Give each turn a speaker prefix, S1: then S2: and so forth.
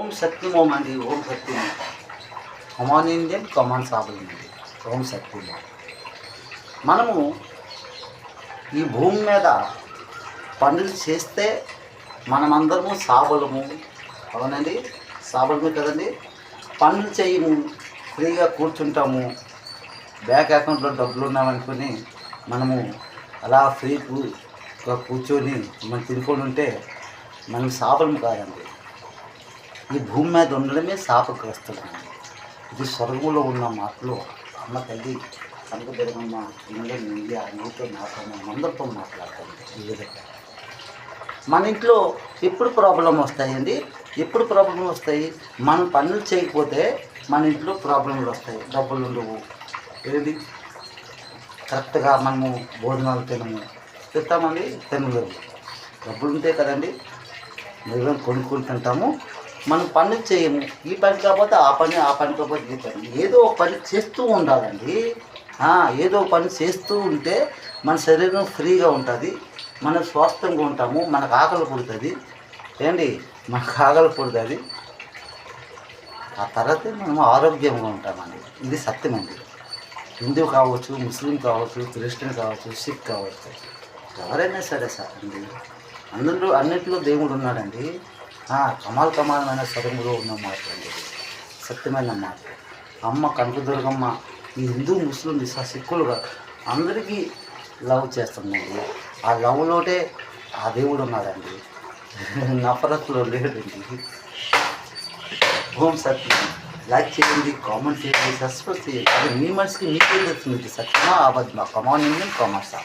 S1: ఓం శక్తి ఓం అండి. ఓం శక్తి కమాన్ ఇండియన్ కమాన్ సాబుల్ అండి. ఓం శక్తి మనము ఈ భూమి మీద పనులు చేస్తే మనమందరము సాబులము. అవునండి, సాబులమే కదండి. పనులు చేయము, ఫ్రీగా కూర్చుంటాము. బ్యాంక్ అకౌంట్లో డబ్బులు ఉన్నామనుకుని మనము అలా ఫ్రీగా కూర్చొని మనం తినుకొని ఉంటే మనం సాబలం కాదండి. ఈ భూమి మీద ఉండడమే శాపగ్రస్తులండి. ఇది స్వర్గంలో ఉన్న మాటలు అమ్మ తల్లి కనకదుర్గమ్మ ఇండియా నీతో మాట్లాడడం అందరితో మాట్లాడతాం. ఈ విధంగా మన ఇంట్లో ఎప్పుడు ప్రాబ్లం వస్తాయండి, ఎప్పుడు ప్రాబ్లం వస్తాయి? మనం పనులు చేయకపోతే మన ఇంట్లో ప్రాబ్లంలు వస్తాయి. డబ్బులు ఉండవు, ఏంటి కరెక్ట్గా మనము భోజనాలు తింటామండి, తినలేము. డబ్బులు ఉంటే కదండి మేము కొనుక్కొని తింటాము. మనం పనులు చేయము. ఈ పని కాకపోతే ఆ పని, ఆ పని కాకపోతే ఈ పని, ఏదో ఒక పని చేస్తూ ఉండాలండి. ఏదో ఒక పని చేస్తూ ఉంటే మన శరీరం ఫ్రీగా ఉంటుంది, మనం స్వస్థంగా ఉంటాము, మనకు ఆకలి పుడుతుంది. ఏంటి మనకు ఆకలి పుడుతుంది, ఆ తర్వాత మనం ఆరోగ్యంగా ఉంటామండి. ఇది సత్యమండి. హిందూ కావచ్చు, ముస్లిం కావచ్చు, క్రిస్టియన్ కావచ్చు, సిక్ కావచ్చు, ఎవరైనా సరే సార్ అండి, అన్నింటిలో దేవుడు ఉన్నాడండి. కమాలమైన స్వరంలో ఉన్న మాట అండి, సత్యమైన మాట. అమ్మ కనకదుర్గమ్మ ఈ హిందూ ముస్లిం సిక్కులుగా అందరికీ లవ్ చేస్తుందండి. ఆ లవ్లోనే ఆ దేవుడు ఉన్నాడండి, నఫరత్లో లేడండి. ఓం సత్యం. లైక్ చేయండి, కామెంట్ చేయండి, సబ్స్క్రైబ్ చేయండి. అది మీ మనసుకి మీకే తెలుస్తుంది, సత్యమా అబద్ధమా. కమాన్ ఇండియన్ కామర్సా.